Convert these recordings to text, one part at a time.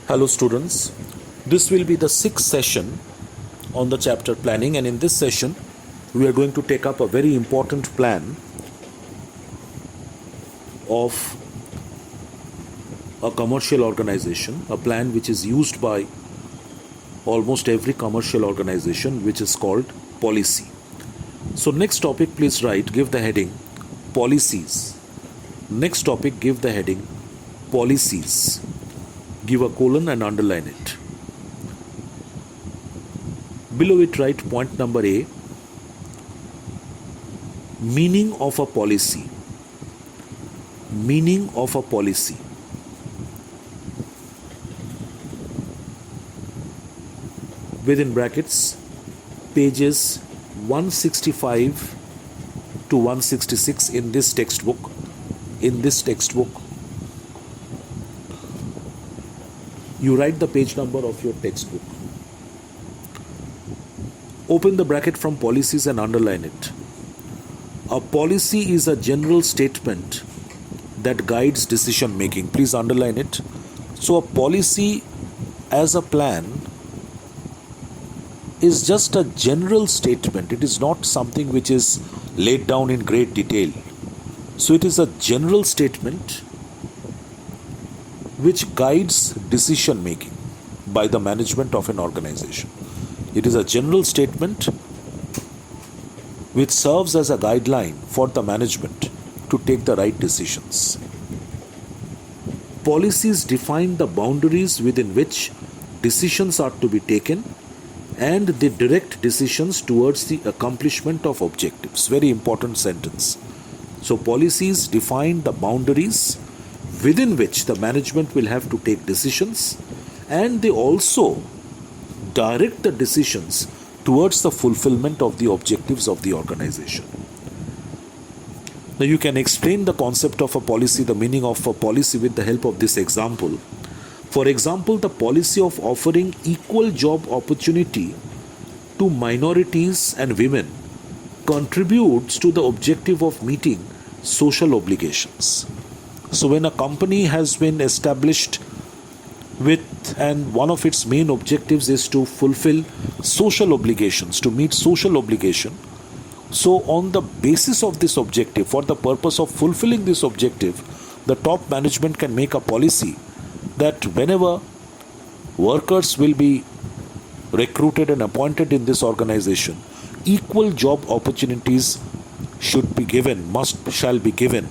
Hello students, this will be the sixth session on the chapter planning, and in this session we are going to take up a very important plan of a commercial organization, a plan which is used by almost every commercial organization, which is called policy. So next topic, please write, give the heading policies. Next topic, give the heading policies. Give a colon and underline it. Below it, write point number A, meaning of a policy. Meaning of a policy. Within brackets, pages 165 to 166 in this textbook. You write the page number of your textbook. Open the bracket from policies and underline it. A policy is a general statement that guides decision making. Please underline it. So a policy as a plan is just a general statement. It is not something which is laid down in great detail. So it is a general statement which guides decision making by the management of an organization. It is a general statement which serves as a guideline for the management to take the right decisions. Policies define the boundaries within which decisions are to be taken, and they direct decisions towards the accomplishment of objectives. Very important sentence. So policies define the boundaries within which the management will have to take decisions, and they also direct the decisions towards the fulfillment of the objectives of the organization. Now you can explain the concept of a policy, the meaning of a policy, with the help of this example. For example, the policy of offering equal job opportunity to minorities and women contributes to the objective of meeting social obligations. So when a company has been established and one of its main objectives is to fulfill social obligations, to meet social obligation, so on the basis of this objective, for the purpose of fulfilling this objective, the top management can make a policy that whenever workers will be recruited and appointed in this organization, equal job opportunities should be given, shall be given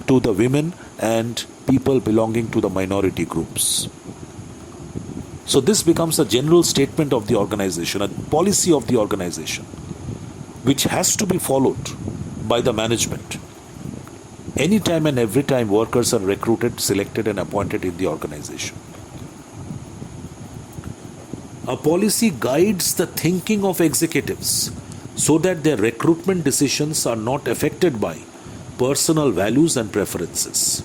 to the women and people belonging to the minority groups. So this becomes a general statement of the organization, a policy of the organization, which has to be followed by the management anytime and every time workers are recruited, selected and appointed in the organization. A policy guides the thinking of executives so that their recruitment decisions are not affected by personal values and preferences.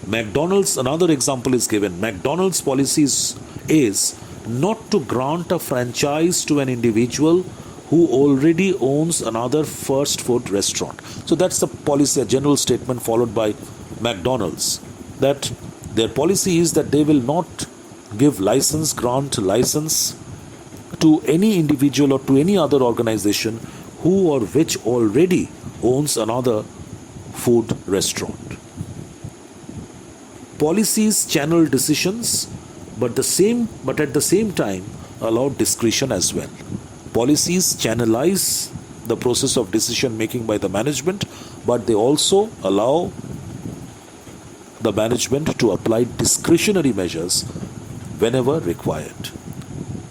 McDonald's, another example is given. McDonald's policy is not to grant a franchise to an individual who already owns another fast food restaurant. So that's the policy, a general statement followed by McDonald's, that their policy is that they will not grant license to any individual or to any other organization who or which already owns another food restaurant. Policies channel decisions, but at the same time allow discretion as well. Policies channelize the process of decision making by the management, but they also allow the management to apply discretionary measures whenever required.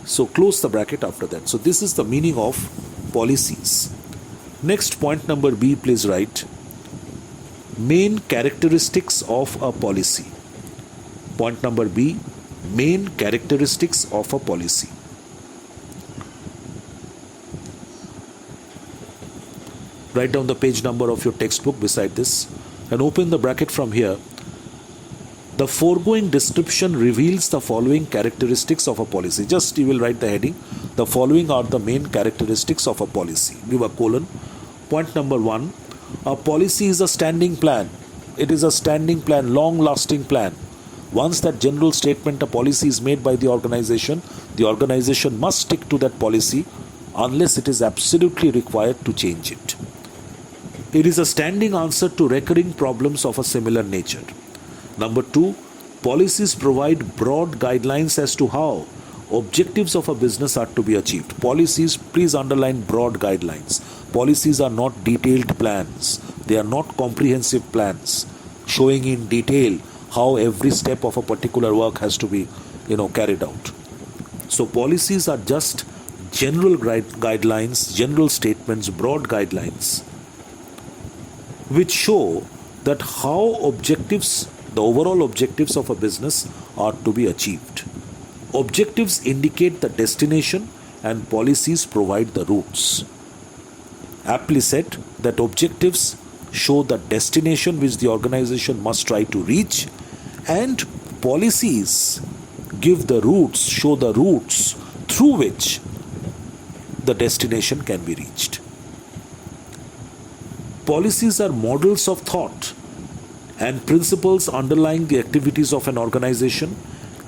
So close the bracket after that. So this is the meaning of policies. Next, point number B, please write, main characteristics of a policy. Point number B, main characteristics of a policy. Write down the page number of your textbook beside this and open the bracket from here. The foregoing description reveals the following characteristics of a policy. Just you will write the heading. The following are the main characteristics of a policy. Give a colon. Point number 1. A policy is a standing plan. It is a standing plan, long-lasting plan Once that general statement, a policy is made by the organization must stick to that policy unless it is absolutely required to change it. It is a standing answer to recurring problems of a similar nature. Number 2, policies provide broad guidelines as to how objectives of a business are to be achieved. Policies, please underline broad guidelines. Policies are not detailed plans. They are not comprehensive plans showing in detail how every step of a particular work has to be, carried out. So policies are just general guidelines, general statements, broad guidelines, which show that how objectives, the overall objectives of a business are to be achieved. Objectives indicate the destination and policies provide the routes. Aptly said, that objectives show the destination which the organization must try to reach, and policies give the routes, show the routes through which the destination can be reached. Policies are models of thought and principles underlying the activities of an organization.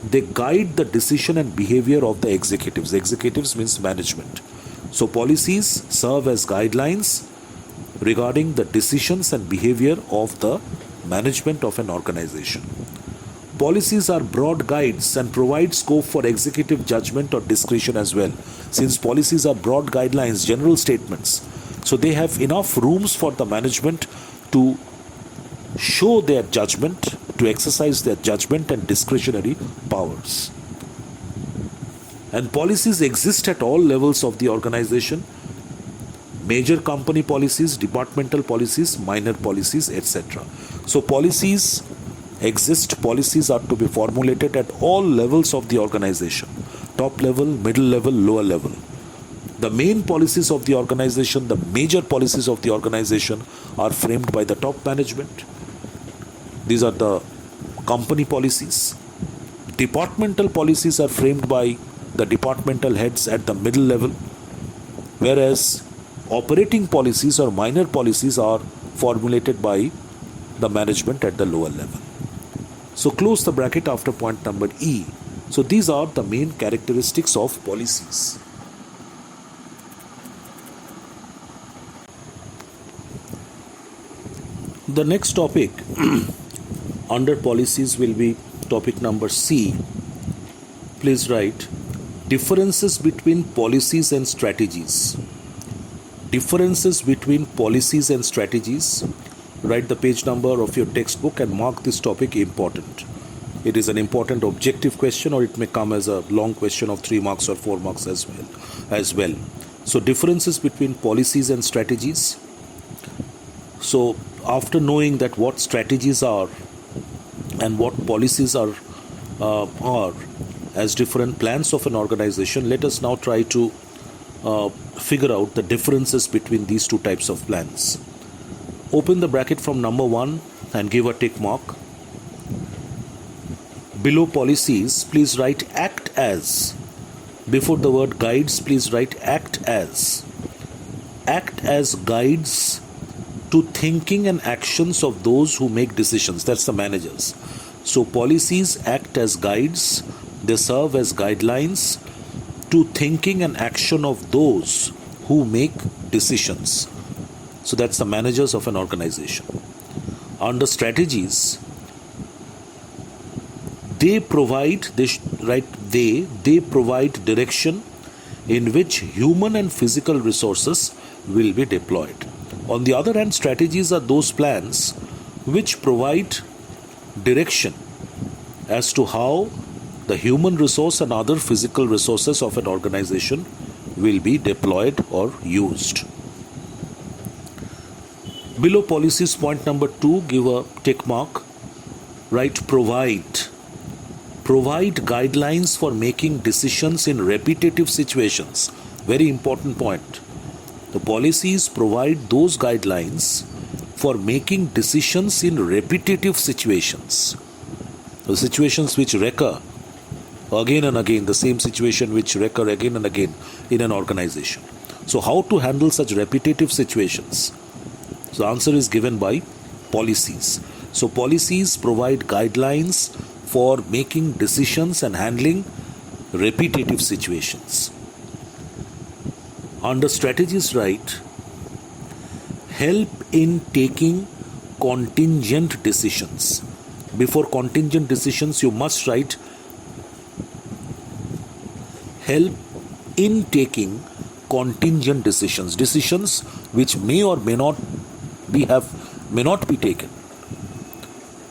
They guide the decision and behavior of the executives. Executives means management. So policies serve as guidelines regarding the decisions and behavior of the management of an organization. Policies are broad guides and provide scope for executive judgment or discretion as well. Since policies are broad guidelines, general statements, so they have enough rooms for the management to show their judgment, to exercise their judgment and discretionary powers. And policies exist at all levels of the organization: major company policies, departmental policies, minor policies, etc. So policies exist, policies are to be formulated at all levels of the organization: top level, middle level, lower level. The main policies of the organization, the major policies of the organization are framed by the top management. These are the company policies. Departmental policies are framed by the departmental heads at the middle level, whereas operating policies or minor policies are formulated by the management at the lower level. So close the bracket after point number E. So these are the main characteristics of policies. The next topic under policies will be topic number C. Please write differences between policies and strategies. Differences between policies and strategies. Write the page number of your textbook and mark this topic important. It is an important objective question, or it may come as a long question of 3 marks or 4 marks as well. So differences between policies and strategies. So after knowing that what strategies are and what policies are as different plans of an organization, let us now try to figure out the differences between these two types of plans. Open the bracket from number 1 and give a tick mark. Below policies, please write act as. Before the word guides, please write act as. Act as guides to thinking and actions of those who make decisions. That's the managers. So policies act as guides. They serve as guidelines to thinking and action of those who make decisions. So that's the managers of an organization. Under strategies, they provide direction in which human and physical resources will be deployed. On the other hand, strategies are those plans which provide direction as to how the human resource and other physical resources of an organization will be deployed or used. Below policies, point number 2, give a tick mark. Write provide. Provide guidelines for making decisions in repetitive situations. Very important point. The policies provide those guidelines for making decisions in repetitive situations. The situations which recur again and again, the same situation which recur again and again in an organization. So how to handle such repetitive situations? So the answer is given by policies. So policies provide guidelines for making decisions and handling repetitive situations. Under strategies, right, help in taking contingent decisions. Before contingent decisions, you must write help in taking contingent decisions which may or may not be taken,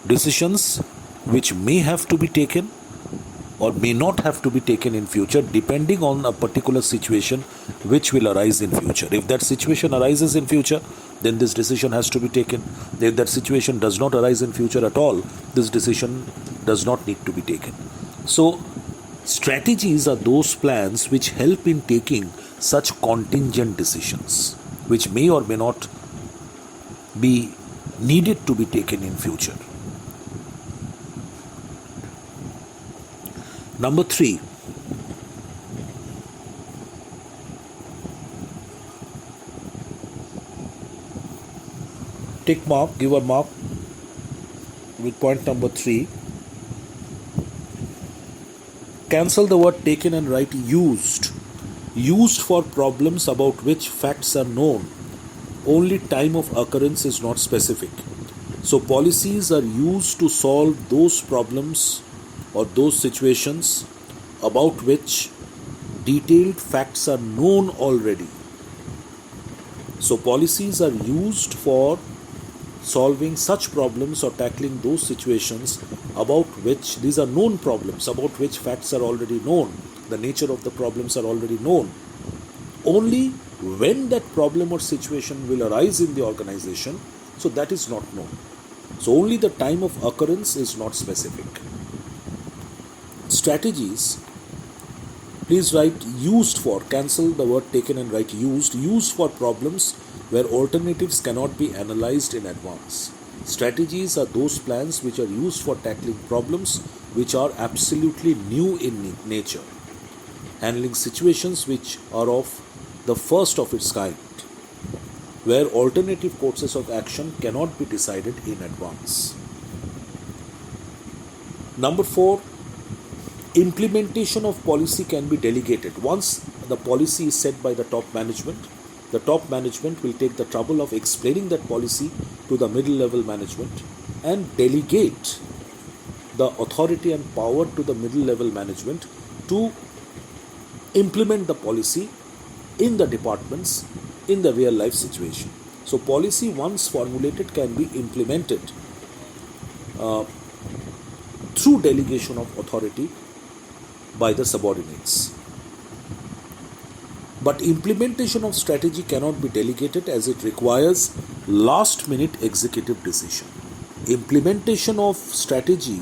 decisions which may have to be taken or may not have to be taken in future, depending on a particular situation which will arise in future. If that situation arises in future, then this decision has to be taken. If that situation does not arise in future at all, this decision does not need to be taken. So strategies are those plans which help in taking such contingent decisions which may or may not be needed to be taken in future. Number 3, tick mark, give a mark with point number 3. Cancel the word taken and write used. Used for problems about which facts are known, only time of occurrence is not specific. So policies are used to solve those problems or those situations about which detailed facts are known already. So policies are used for solving such problems or tackling those situations about which these are known problems, about which facts are already known. The nature of the problems are already known. Only when that problem or situation will arise in the organization, so that is not known. So only the time of occurrence is not specific. Strategies, please write used for, cancel the word taken and write used for problems where alternatives cannot be analyzed in advance. Strategies are those plans which are used for tackling problems which are absolutely new in nature, handling situations which are of the first of its kind, where alternative courses of action cannot be decided in advance. Number 4, implementation of policy can be delegated. Once the policy is set by the top management will take the trouble of explaining that policy to the middle level management and delegate the authority and power to the middle level management to implement the policy in the departments in the real life situation. So policy once formulated can be implemented through delegation of authority by the subordinates. But implementation of strategy cannot be delegated as it requires last minute executive decision. Implementation of strategy,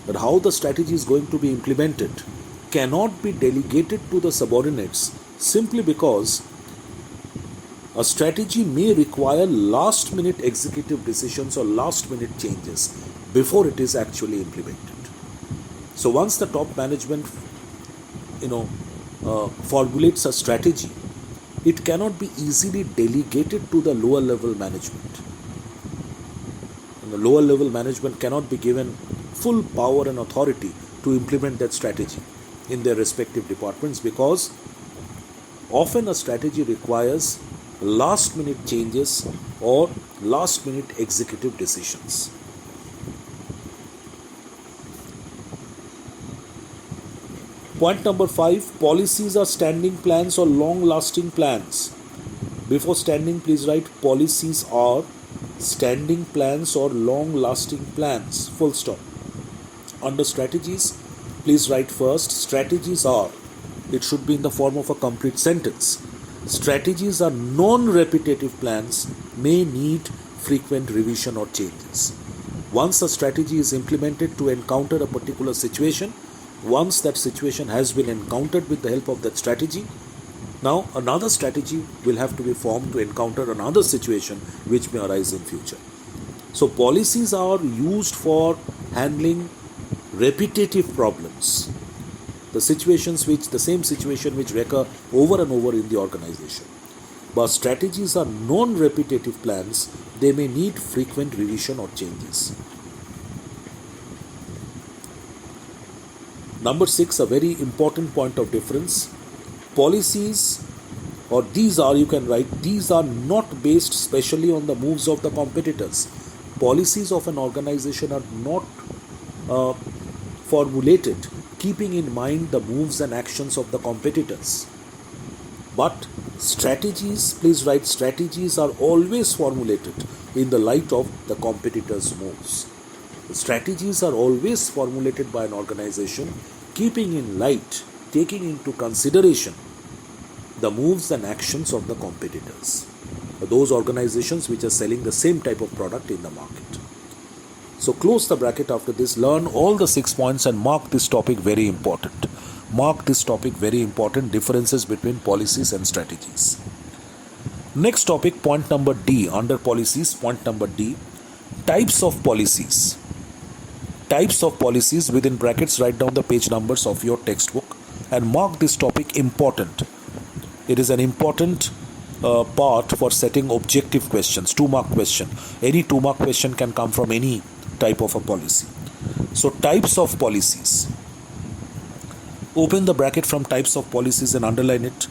but how the strategy is going to be implemented, cannot be delegated to the subordinates simply because a strategy may require last minute executive decisions or last minute changes before it is actually implemented. So once the top management formulates a strategy, it cannot be easily delegated to the lower level management. And the lower level management cannot be given full power and authority to implement that strategy in their respective departments, because often a strategy requires last minute changes or last minute executive decisions. Point number 5, policies are standing plans or long-lasting plans. Before standing, please write policies are standing plans or long-lasting plans, full stop. Under strategies, please write first, strategies are, it should be in the form of a complete sentence. Strategies are non-repetitive plans, may need frequent revision or changes. Once a strategy is implemented to encounter a particular situation, once that situation has been encountered with the help of that strategy, now another strategy will have to be formed to encounter another situation which may arise in future. So policies are used for handling repetitive problems, the same situation which recur over and over in the organization. But strategies are non-repetitive plans, they may need frequent revision or changes. Number 6, a very important point of difference. Policies, or these are, you can write, these are not based specially on the moves of the competitors. Policies of an organization are not formulated keeping in mind the moves and actions of the competitors. But strategies, please write, strategies are always formulated in the light of the competitors' moves. Strategies are always formulated by an organization keeping in light, taking into consideration the moves and actions of the competitors, those organizations which are selling the same type of product in the market. So close the bracket after this, learn all the 6 points and mark this topic very important. Mark this topic very important, differences between policies and strategies. Next topic, point number D, under policies, point number D, types of policies. Types of policies, within brackets write down the page numbers of your textbook and mark this topic important. It is an important part for setting objective questions, 2-mark question. Any 2-mark question can come from any type of a policy. So types of policies. Open the bracket from types of policies and underline it.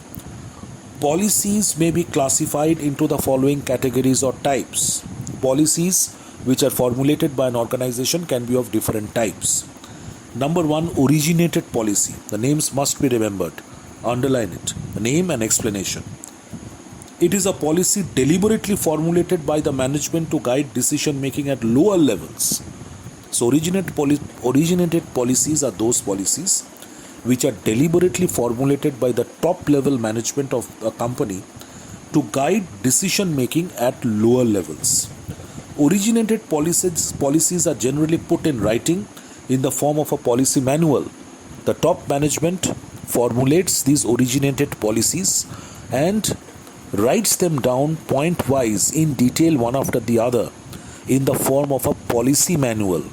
Policies may be classified into the following categories or types. Policies which are formulated by an organization can be of different types. Number 1, originated policy. The names must be remembered. Underline it. The name and explanation. It is a policy deliberately formulated by the management to guide decision making at lower levels. So originated policies are those policies which are deliberately formulated by the top level management of a company to guide decision making at lower levels. Originated policies are generally put in writing in the form of a policy manual. The top management formulates these originated policies and writes them down point-wise in detail one after the other in the form of a policy manual.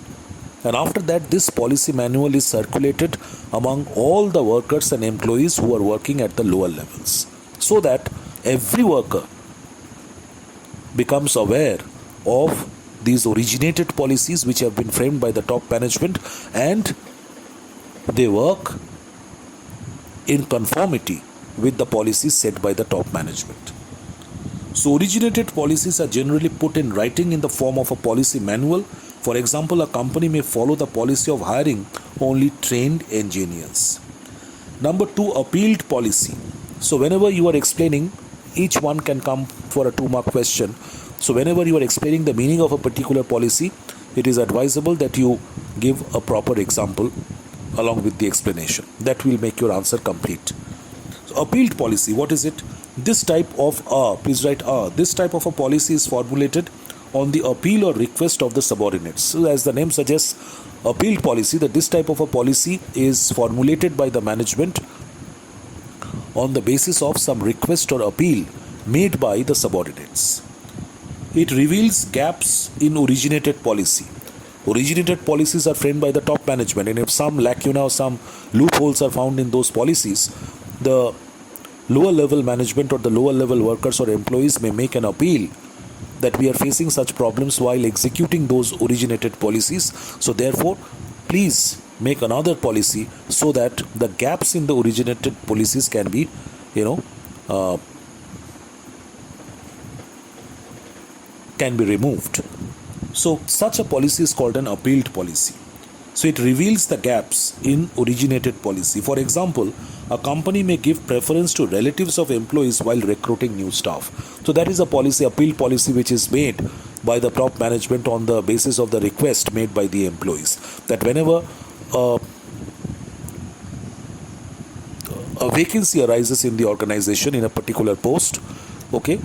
And after that, this policy manual is circulated among all the workers and employees who are working at the lower levels, so that every worker becomes aware of these originated policies which have been framed by the top management, and they work in conformity with the policies set by the top management. So originated policies are generally put in writing in the form of a policy manual. For example, a company may follow the policy of hiring only trained engineers. Number 2, appealed policy. So whenever you are explaining, each one can come for a 2-mark question. So whenever you are explaining the meaning of a particular policy, it is advisable that you give a proper example along with the explanation. That will make your answer complete. So appealed policy, what is it? This type of please write this type of a policy is formulated on the appeal or request of the subordinates. So as the name suggests, appealed policy, that this type of a policy is formulated by the management on the basis of some request or appeal made by the subordinates. It reveals gaps in originated policy. Originated policies are framed by the top management, and if some lacuna or some loopholes are found in those policies, the lower level management or the lower level workers or employees may make an appeal that we are facing such problems while executing those originated policies. So therefore, please make another policy so that the gaps in the originated policies can be, can be removed. So such a policy is called an appealed policy. So it reveals the gaps in originated policy. For example, a company may give preference to relatives of employees while recruiting new staff. So that is a policy, appeal policy, which is made by the top management on the basis of the request made by the employees. That whenever a vacancy arises in the organization in a particular post, the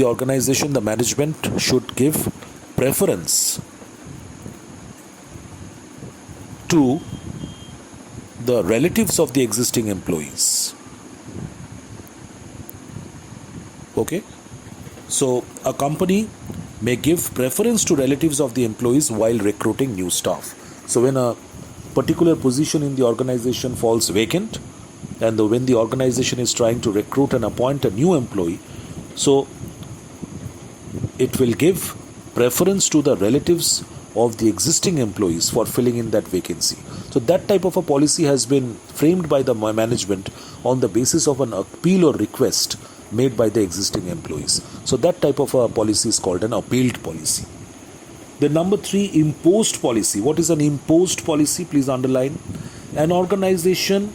organization, the management should give preference to the relatives of the existing employees. So a company may give preference to relatives of the employees while recruiting new staff. So when a particular position in the organization falls vacant, and when the organization is trying to recruit and appoint a new employee, so it will give preference to the relatives of the existing employees for filling in that vacancy. So that type of a policy has been framed by the management on the basis of an appeal or request made by the existing employees. So that type of a policy is called an appealed policy. The number 3, imposed policy. What is an imposed policy? Please underline. An organization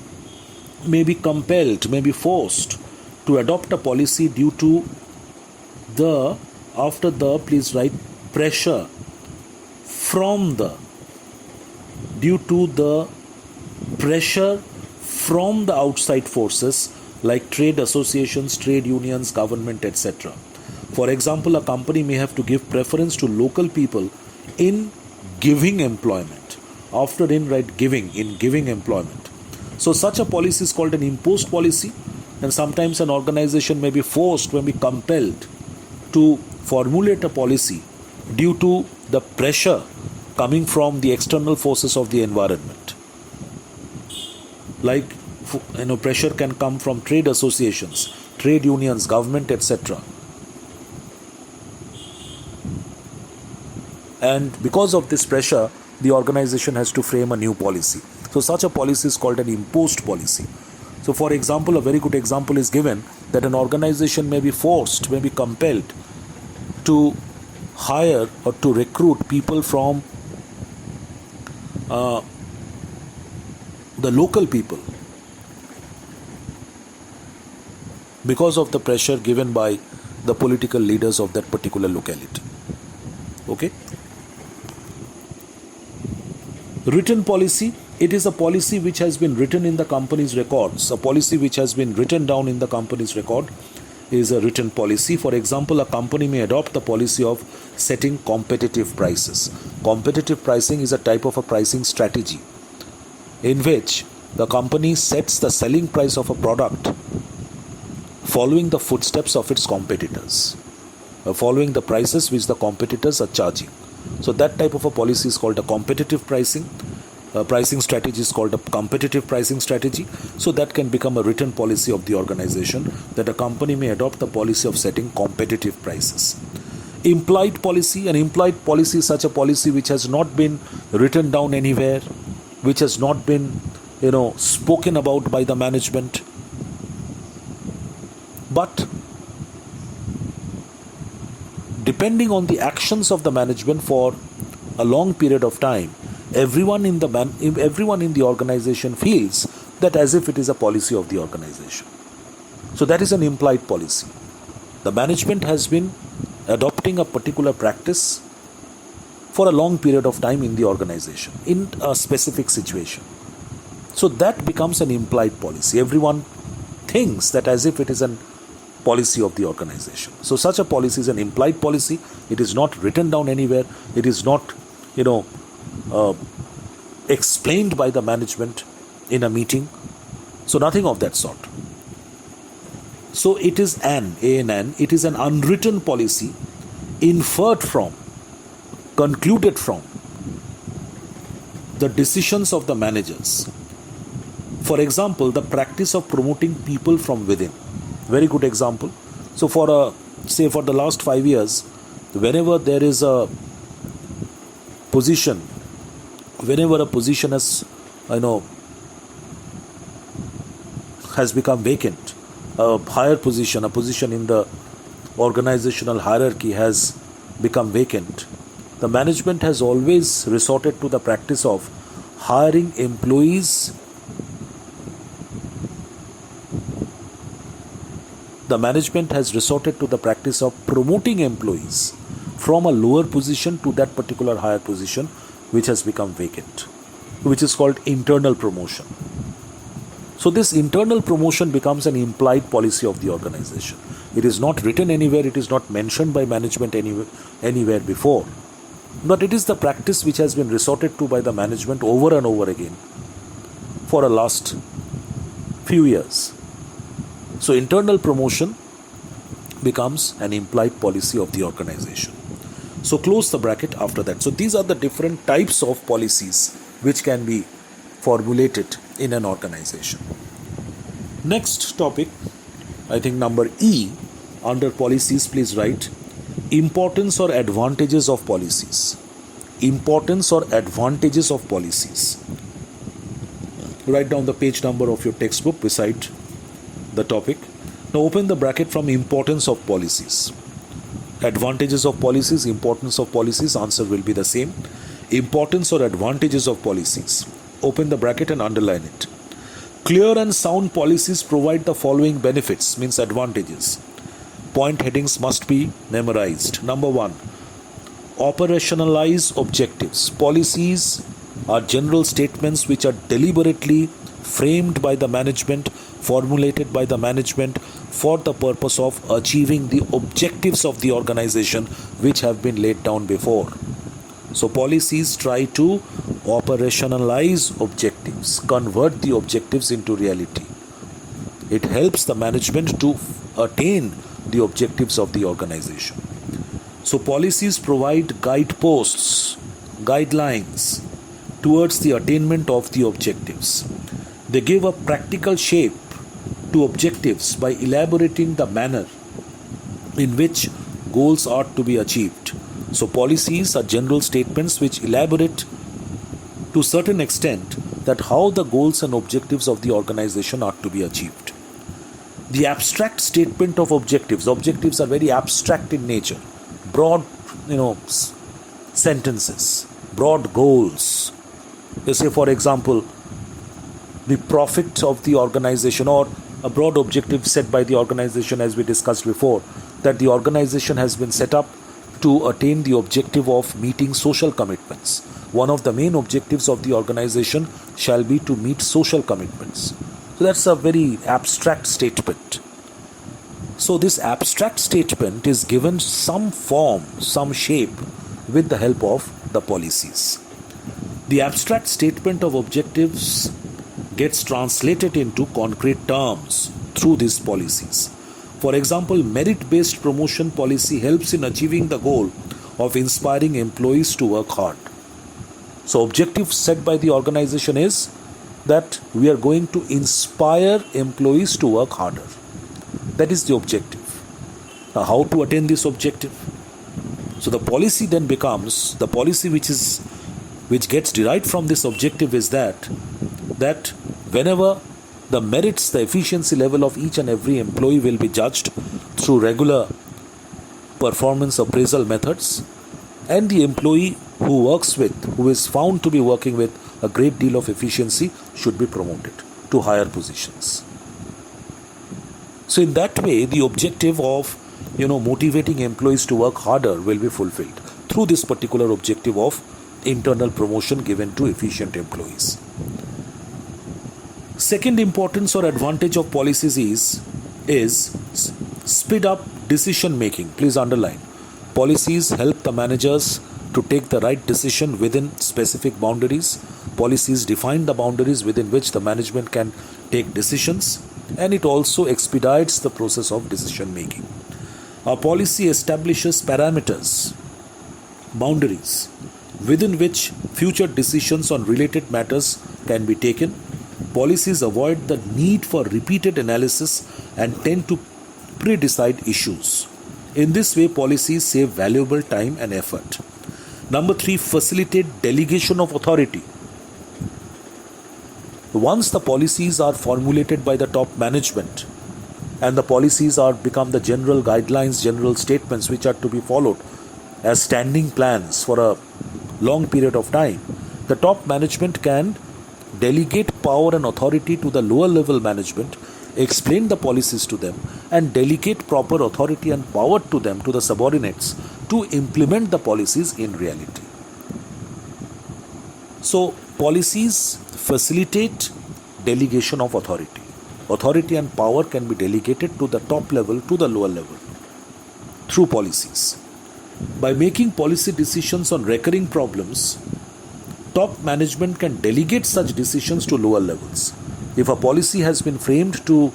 may be compelled, may be forced to adopt a policy due to the, after the, please write, pressure from the, due to the pressure from the outside forces like trade associations, trade unions, government, etc. For example, a company may have to give preference to local people in giving employment. After in, write giving, in giving employment. So such a policy is called an imposed policy, and sometimes an organization may be forced, may be compelled to formulate a policy due to the pressure coming from the external forces of the environment. Like, pressure can come from trade associations, trade unions, government, etc. And because of this pressure, the organization has to frame a new policy. So such a policy is called an imposed policy. So for example, a very good example is given that an organization may be forced, may be compelled to hire or to recruit people from the local people because of the pressure given by the political leaders of that particular locality. Okay? Written policy. It is a policy which has been written in the company's records. A policy which has been written down in the company's record is a written policy. For example, a company may adopt the policy of setting competitive prices. Competitive pricing is a type of a pricing strategy in which the company sets the selling price of a product following the footsteps of its competitors, following the prices which the competitors are charging. So that type of a policy is called a competitive pricing. Pricing strategy is called a competitive pricing strategy. So that can become a written policy of the organization, that a company may adopt the policy of setting competitive prices. Implied policy. An implied policy is such a policy which has not been written down anywhere, which has not been spoken about by the management, but depending on the actions of the management for a long period of time, everyone in the organization feels that as if it is a policy of the organization. So that is an implied policy. The management has been adopting a particular practice for a long period of time in the organization, in a specific situation. So that becomes an implied policy. Everyone thinks that as if it is a policy of the organization. So such a policy is an implied policy. It is not written down anywhere. It is not, explained by the management in a meeting. So nothing of that sort. So it is it is an unwritten policy inferred from, concluded from the decisions of the managers. For example, the practice of promoting people from within. Very good example. So for the last 5 years, whenever there is a position, whenever a position has become vacant, a higher position, a position in the organizational hierarchy has become vacant, the management has always resorted to the practice of hiring employees. The management has resorted to the practice of promoting employees from a lower position to that particular higher position which has become vacant, which is called internal promotion. So this internal promotion becomes an implied policy of the organization. It is not written anywhere, it is not mentioned by management anywhere before, but it is the practice which has been resorted to by the management over and over again for the last few years. So internal promotion becomes an implied policy of the organization. So close the bracket after that. So these are the different types of policies which can be formulated in an organization. Next topic, I think number E, under policies, please write importance or advantages of policies. importance or advantages of policies. Write down the page number of your textbook beside the topic. Now open the bracket from importance of policies. Advantages of policies, importance of policies, answer will be the same. Importance or advantages of policies. Open the bracket and underline it. Clear and sound policies provide the following benefits, means advantages. Point headings must be memorized. Number 1, operationalize objectives. Policies are general statements which are deliberately framed by the management, formulated by the management for the purpose of achieving the objectives of the organization which have been laid down before. So policies try to operationalize objectives, convert the objectives into reality. It helps the management to attain the objectives of the organization. So policies provide guideposts, guidelines towards the attainment of the objectives. They give a practical shape to objectives by elaborating the manner in which goals are to be achieved. So policies are general statements which elaborate to a certain extent that how the goals and objectives of the organization are to be achieved. The abstract statement of objectives. Objectives are very abstract in nature. Broad, sentences, broad goals. Let's say, for example, the profit of the organization, or a broad objective set by the organization, as we discussed before, that the organization has been set up to attain the objective of meeting social commitments. One of the main objectives of the organization shall be to meet social commitments. So that's a very abstract statement. So this abstract statement is given some form, some shape with the help of the policies. The abstract statement of objectives gets translated into concrete terms through these policies. For example, merit-based promotion policy helps in achieving the goal of inspiring employees to work hard. So objective set by the organization is that we are going to inspire employees to work harder. That is the objective. Now, how to attain this objective? So the policy then becomes, the policy which gets derived from this objective is that whenever the merits, the efficiency level of each and every employee will be judged through regular performance appraisal methods, and the employee who is found to be working with a great deal of efficiency should be promoted to higher positions. So in that way, the objective of motivating employees to work harder will be fulfilled through this particular objective of internal promotion given to efficient employees. Second importance or advantage of policies is speed up decision making. Please underline. Policies help the managers to take the right decision within specific boundaries. Policies define the boundaries within which the management can take decisions, and it also expedites the process of decision making. A policy establishes parameters, boundaries, within which future decisions on related matters can be taken. Policies avoid the need for repeated analysis and tend to pre-decide issues. In this way, policies save valuable time and effort. Number 3, facilitate delegation of authority. Once the policies are formulated by the top management and the policies are become the general guidelines, general statements which are to be followed as standing plans for a long period of time, the top management can delegate power and authority to the lower level management, explain the policies to them, and delegate proper authority and power to them, to the subordinates, to implement the policies in reality. So policies facilitate delegation of authority. Authority and power can be delegated to the top level, to the lower level through policies. By making policy decisions on recurring problems, top management can delegate such decisions to lower levels. If a policy has been framed to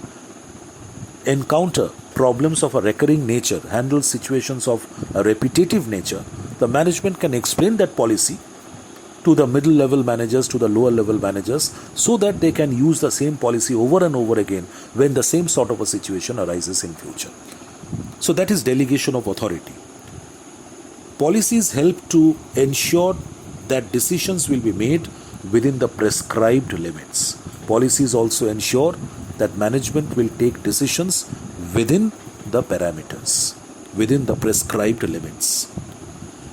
encounter problems of a recurring nature, handle situations of a repetitive nature, the management can explain that policy to the middle level managers, to the lower level managers, so that they can use the same policy over and over again when the same sort of a situation arises in future. So that is delegation of authority. Policies help to ensure that decisions will be made within the prescribed limits. Policies also ensure that management will take decisions within the parameters, within the prescribed limits.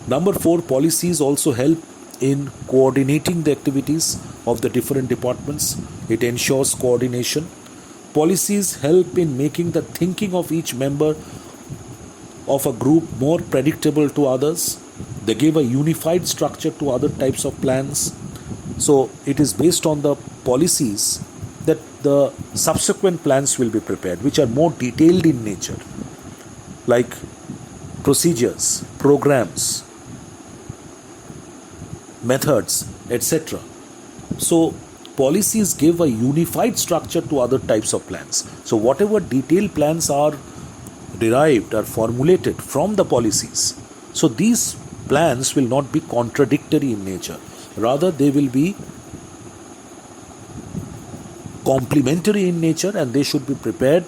Number 4, policies also help in coordinating the activities of the different departments. It ensures coordination. Policies help in making the thinking of each member of a group more predictable to others. They give a unified structure to other types of plans. So it is based on the policies that the subsequent plans will be prepared, which are more detailed in nature, like procedures, programs, methods, etc. So policies give a unified structure to other types of plans. So whatever detailed plans are derived or formulated from the policies, so these plans will not be contradictory in nature. Rather, they will be complementary in nature, and they should be prepared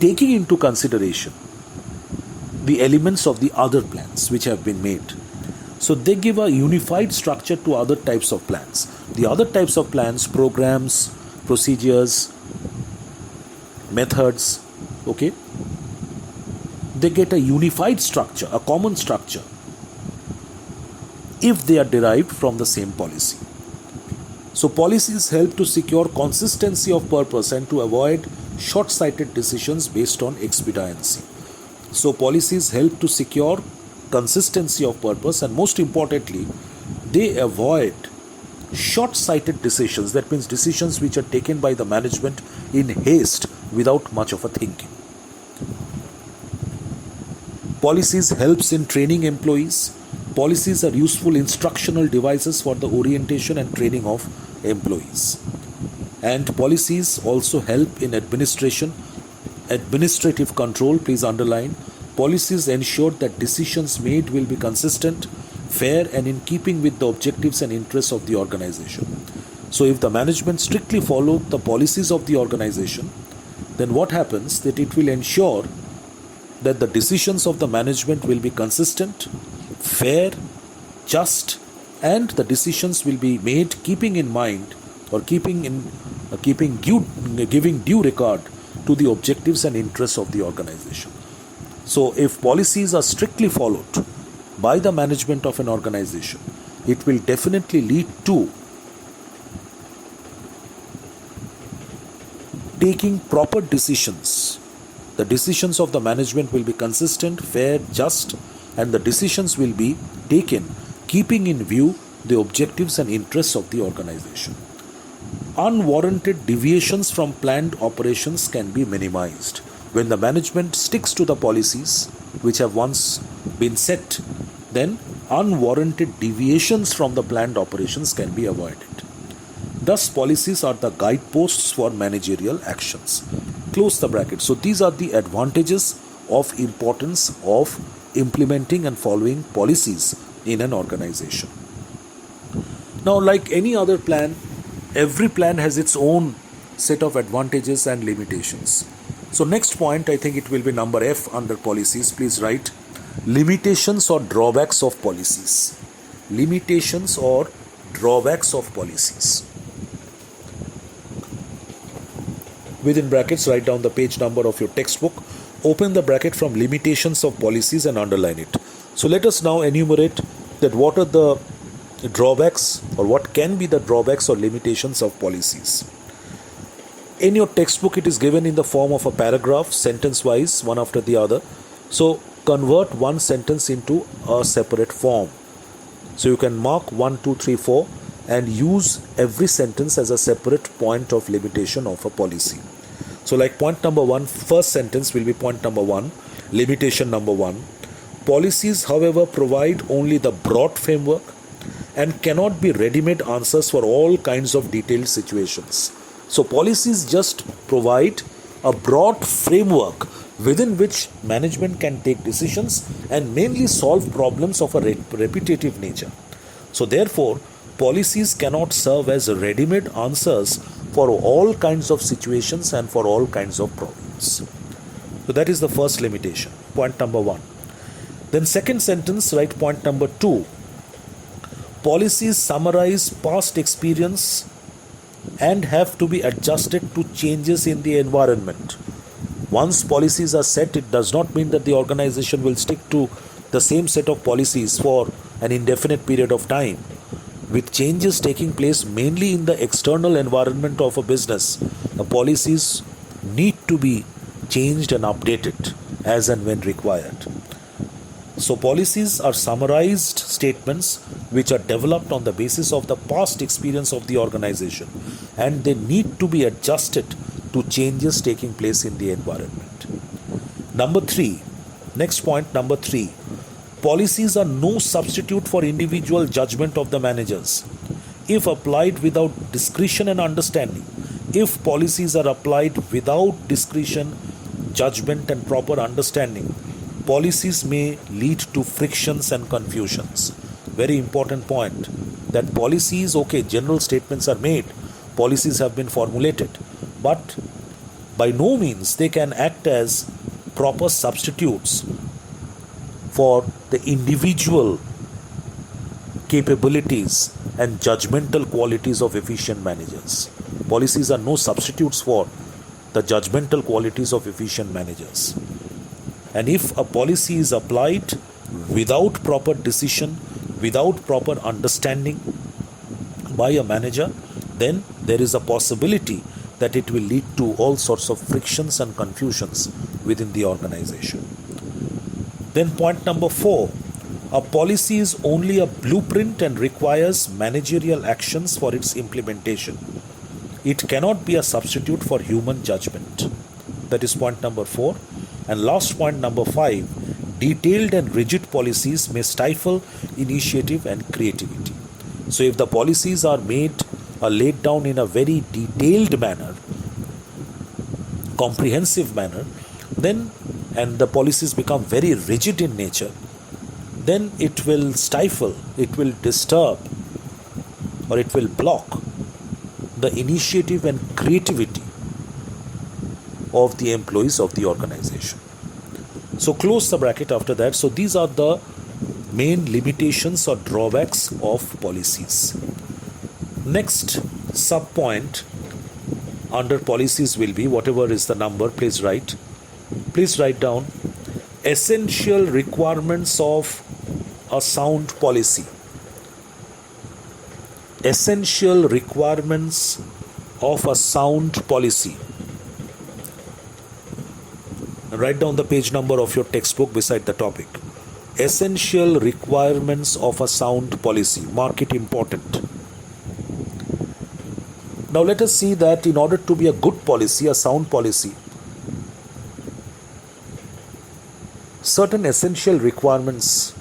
taking into consideration the elements of the other plans which have been made. So they give a unified structure to other types of plans. The other types of plans, programs, procedures, methods, okay, they get a unified structure, a common structure, if they are derived from the same policy. So policies help to secure consistency of purpose and to avoid short-sighted decisions based on expediency. So policies help to secure consistency of purpose, and most importantly, they avoid short-sighted decisions. That means decisions which are taken by the management in haste without much of a thinking. Policies helps in training employees. Policies are useful instructional devices for the orientation and training of employees. And policies also help in administrative control. Please underline. Policies ensure that decisions made will be consistent, fair, and in keeping with the objectives and interests of the organization. So if the management strictly follow the policies of the organization, then what happens that it will ensure that the decisions of the management will be consistent, fair, just, and the decisions will be made keeping in mind or giving due regard to the objectives and interests of the organization. So if policies are strictly followed by the management of an organization, it will definitely lead to taking proper decisions. The decisions of the management will be consistent, fair, just, and the decisions will be taken keeping in view the objectives and interests of the organization. Unwarranted deviations from planned operations can be minimized. When the management sticks to the policies which have once been set, then unwarranted deviations from the planned operations can be avoided. Thus, policies are the guideposts for managerial actions. Close the bracket. So these are the advantages of importance of implementing and following policies in an organization. Now, like any other plan, every plan has its own set of advantages and limitations. So next point, I think it will be number F under policies. Please write limitations or drawbacks of policies. Limitations or drawbacks of policies. Within brackets, write down the page number of your textbook. Open the bracket from limitations of policies and underline it. So let us now enumerate that what are the drawbacks or what can be the drawbacks or limitations of policies. In your textbook, it is given in the form of a paragraph, sentence-wise, one after the other. So convert one sentence into a separate form. So you can mark 1, 2, 3, 4 and use every sentence as a separate point of limitation of a policy. So like point number 1, first sentence will be point number 1, limitation number 1. Policies, however, provide only the broad framework and cannot be ready-made answers for all kinds of detailed situations. So policies just provide a broad framework within which management can take decisions and mainly solve problems of a repetitive nature. So therefore, policies cannot serve as ready-made answers for all kinds of situations and for all kinds of problems. So that is the first limitation, point number 1. Then second sentence, write point number 2. Policies summarize past experience and have to be adjusted to changes in the environment. Once policies are set, it does not mean that the organization will stick to the same set of policies for an indefinite period of time. With changes taking place mainly in the external environment of a business, the policies need to be changed and updated as and when required. So policies are summarized statements which are developed on the basis of the past experience of the organization, and they need to be adjusted to changes taking place in the environment. Number 3, next point, number 3. Policies are no substitute for individual judgment of the managers. If applied without discretion and understanding, if policies are applied without discretion, judgment and proper understanding, policies may lead to frictions and confusions. Very important point, that policies, okay, general statements are made, policies have been formulated, but by no means they can act as proper substitutes for the individual capabilities and judgmental qualities of efficient managers. Policies are no substitutes for the judgmental qualities of efficient managers. And if a policy is applied without proper decision, without proper understanding by a manager, then there is a possibility that it will lead to all sorts of frictions and confusions within the organization. Then point number 4, a policy is only a blueprint and requires managerial actions for its implementation. It cannot be a substitute for human judgment. That is point number 4. And last point, number 5, detailed and rigid policies may stifle initiative and creativity. So if the policies are laid down in a very detailed manner, comprehensive manner, then, and the policies become very rigid in nature, then it will stifle, it will disturb, or it will block the initiative and creativity of the employees of the organization. So close the bracket after that. So these are the main limitations or drawbacks of policies. Next sub point under policies will be, whatever is the number, please write down, essential requirements of a sound policy. Essential requirements of a sound policy. Write down the page number of your textbook beside the topic. Essential requirements of a sound policy. Mark it important. Now let us see that in order to be a good policy, a sound policy, certain essential requirements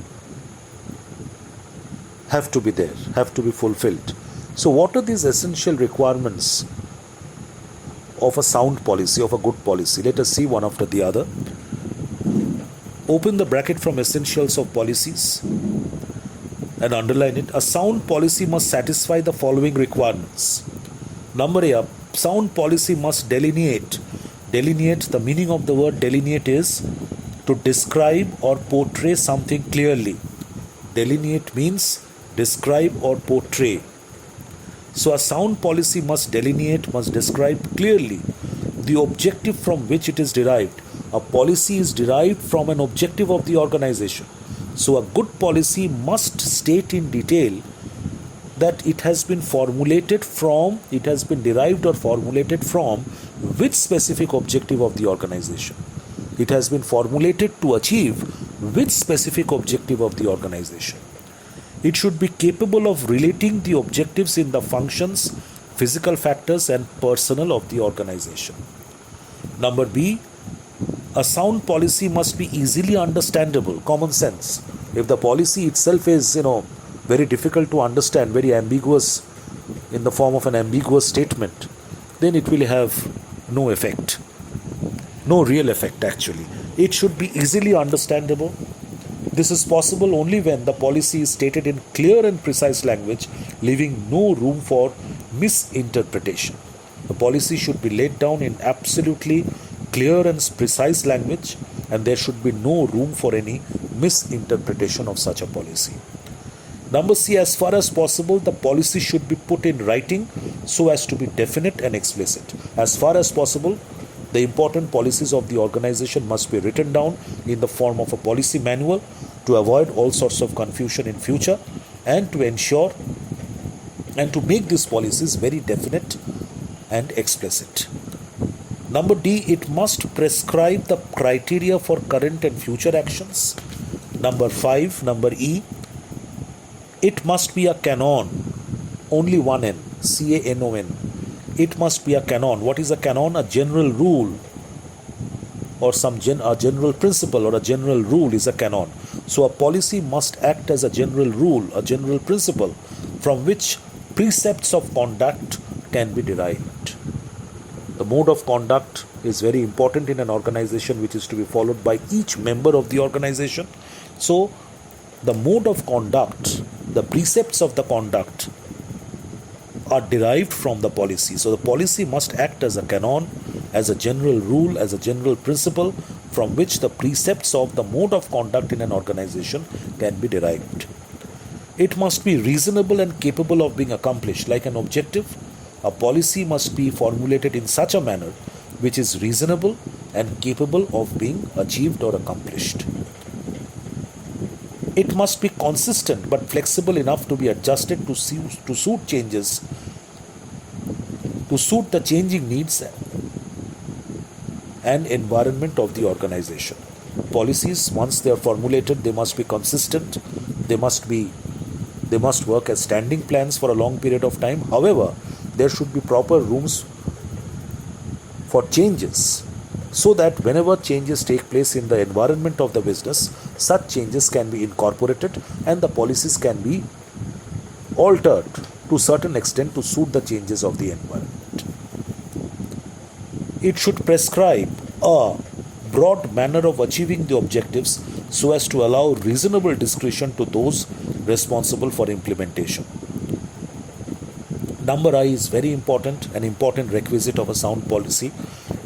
have to be there, have to be fulfilled. So what are these essential requirements of a sound policy, of a good policy? Let us see one after the other. Open the bracket from essentials of policies and underline it. A sound policy must satisfy the following requirements. Number A, a sound policy must delineate. Delineate, the meaning of the word delineate is to describe or portray something clearly. Delineate means describe or portray. So a sound policy must delineate, must describe clearly the objective from which it is derived. A policy is derived from an objective of the organization. So a good policy must state in detail that it has been formulated from, it has been derived or formulated from which specific objective of the organization. It has been formulated to achieve which specific objective of the organization. It should be capable of relating the objectives in the functions, physical factors and personnel of the organization. Number B, a sound policy must be easily understandable, common sense. If the policy itself is, very difficult to understand, very ambiguous, in the form of an ambiguous statement, then it will have no effect. No real effect actually. It should be easily understandable. This is possible only when the policy is stated in clear and precise language, leaving no room for misinterpretation. The policy should be laid down in absolutely clear and precise language, and there should be no room for any misinterpretation of such a policy. Number C, as far as possible, the policy should be put in writing so as to be definite and explicit. As far as possible, the important policies of the organization must be written down in the form of a policy manual to avoid all sorts of confusion in future, and to ensure and to make these policies very definite and explicit. Number D, it must prescribe the criteria for current and future actions. Number E, it must be a canon, only one N, CANON. It must be a canon. What is a canon? A general rule or a general principle or a general rule is a canon. So a policy must act as a general rule, a general principle from which precepts of conduct can be derived. The mode of conduct is very important in an organization, which is to be followed by each member of the organization. So the mode of conduct, the precepts of the conduct are derived from the policy. So the policy must act as a canon, as a general rule, as a general principle from which the precepts of the mode of conduct in an organization can be derived. It must be reasonable and capable of being accomplished. Like an objective, a policy must be formulated in such a manner which is reasonable and capable of being achieved or accomplished. It must be consistent but flexible enough to be adjusted to suit changes, to suit the changing needs and environment of the organization. Policies, once they are formulated, they must be consistent. They must work as standing plans for a long period of time. However, there should be proper rooms for changes, so that whenever changes take place in the environment of the business, such changes can be incorporated and the policies can be altered to a certain extent to suit the changes of the environment. It should prescribe a broad manner of achieving the objectives so as to allow reasonable discretion to those responsible for implementation. Number I is very important, an important requisite of a sound policy,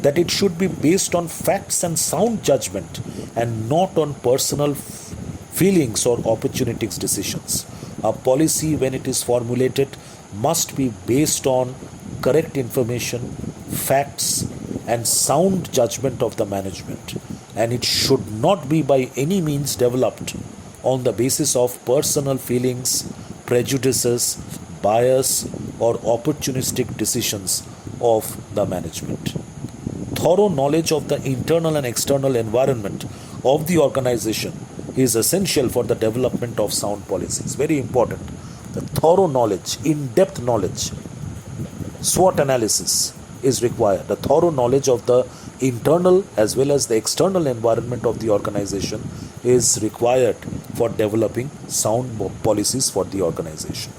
that it should be based on facts and sound judgment and not on personal feelings or opportunistic decisions. A policy, when it is formulated, must be based on correct information, facts, and sound judgment of the management, and it should not be by any means developed on the basis of personal feelings, prejudices, bias, or opportunistic decisions of the management. Thorough knowledge of the internal and external environment of the organization is essential for the development of sound policies. Very important. The thorough knowledge, in-depth knowledge, SWOT analysis is required. The thorough knowledge of the internal as well as the external environment of the organization is required for developing sound policies for the organization.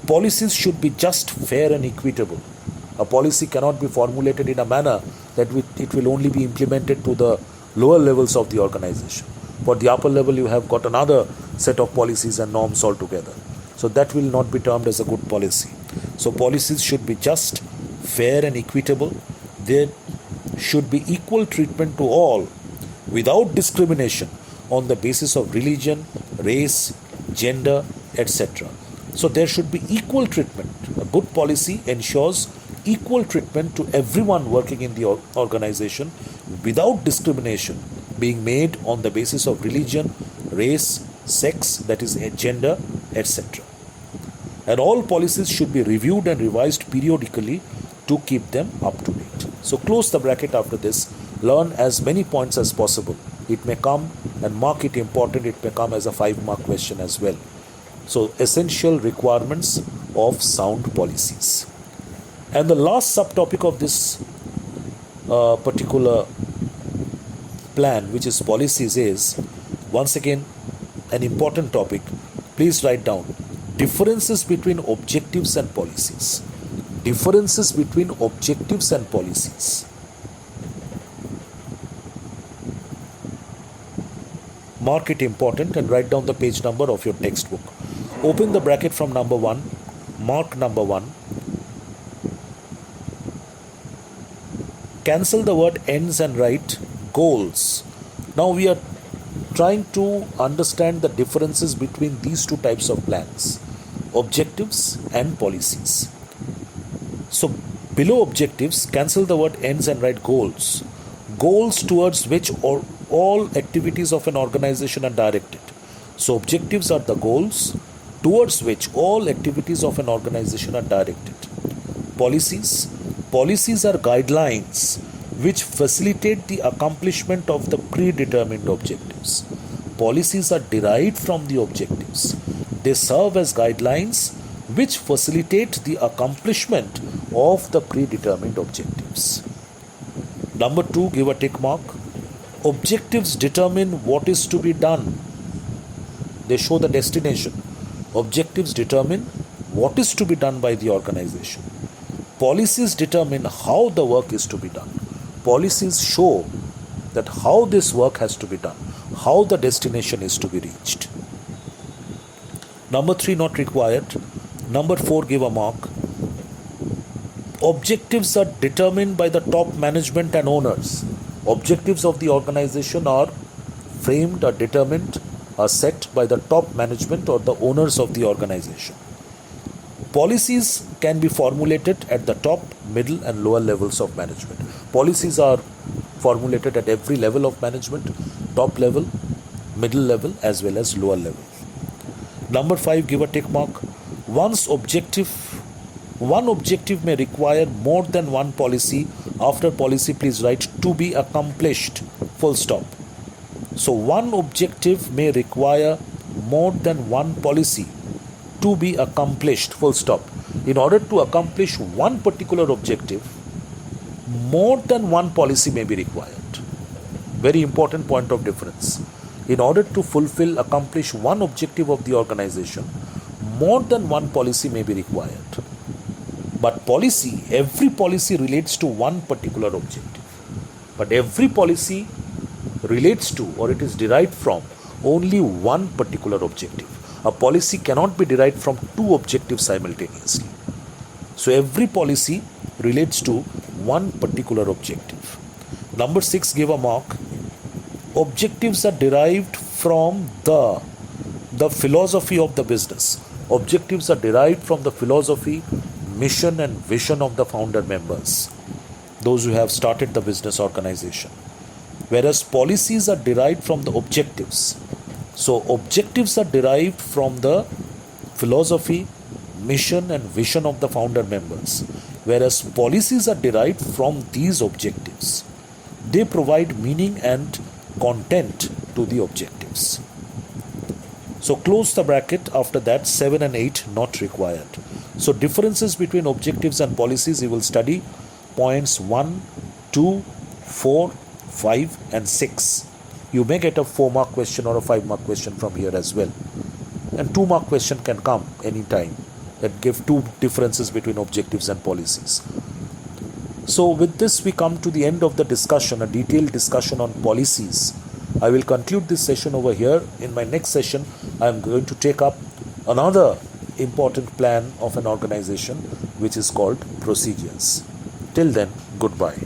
Policies should be just, fair, and equitable. A policy cannot be formulated in a manner that it will only be implemented to the lower levels of the organization. For the upper level, you have got another set of policies and norms altogether. So that will not be termed as a good policy. So policies should be just, fair, and equitable. There should be equal treatment to all without discrimination on the basis of religion, race, gender, etc. So there should be equal treatment. A good policy ensures equal treatment to everyone working in the organization without discrimination being made on the basis of religion, race, sex, that is gender, etc. And all policies should be reviewed and revised periodically to keep them up to date. So close the bracket after this. Learn as many points as possible. It may come, and mark it important, it may come as a 5-mark question as well. So essential requirements of sound policies. And the last subtopic of this particular plan, which is policies, is once again an important topic. Please write down differences between objectives and policies. Differences between objectives and policies. Mark it important and write down the page number of your textbook. Open the bracket from number 1, mark number 1. Cancel the word ends and write goals. Now we are trying to understand the differences between these two types of plans, objectives and policies. So below objectives, cancel the word ends and write goals. Goals towards which all activities of an organization are directed. So objectives are the goals towards which all activities of an organization are directed. Policies. Policies are guidelines which facilitate the accomplishment of the predetermined objectives. Policies are derived from the objectives. They serve as guidelines which facilitate the accomplishment of the predetermined objectives. Number 2, give a tick mark. Objectives determine what is to be done. They show the destination. Objectives determine what is to be done by the organization. Policies determine how the work is to be done. Policies show that how this work has to be done, how the destination is to be reached. Number 3, not required. Number 4, give a mark. Objectives are determined by the top management and owners. Objectives of the organization are framed, are determined, are set by the top management or the owners of the organization. Policies can be formulated at the top, middle and lower levels of management. Policies are formulated at every level of management, top level, middle level as well as lower level. Number 5, give a tick mark. One objective may require more than one policy. After policy, please write to be accomplished, full stop. So one objective may require more than one policy to be accomplished, full stop. In order to accomplish one particular objective, more than one policy may be required. Very important point of difference. In order to accomplish one objective of the organization, more than one policy may be required. But every policy relates to one particular objective. But every policy relates to or it is derived from only one particular objective. A policy cannot be derived from two objectives simultaneously. So every policy relates to one particular objective. Number 6, give a mark. Objectives are derived from the philosophy of the business. Objectives are derived from the philosophy, mission and vision of the founder members, those who have started the business organization. Whereas policies are derived from the objectives. So objectives are derived from the philosophy, mission and vision of the founder members. Whereas policies are derived from these objectives. They provide meaning and content to the objectives. So close the bracket. After that, 7 and 8 not required. So differences between objectives and policies, you will study points 1, 2, 4, 5 and 6. You may get a 4-mark question or a 5-mark question from here as well. And 2-mark question can come anytime that give two differences between objectives and policies. So with this we come to the end of the discussion, a detailed discussion on policies. I will conclude this session over here. In my next session, I am going to take up another important plan of an organization which is called procedures. Till then, goodbye.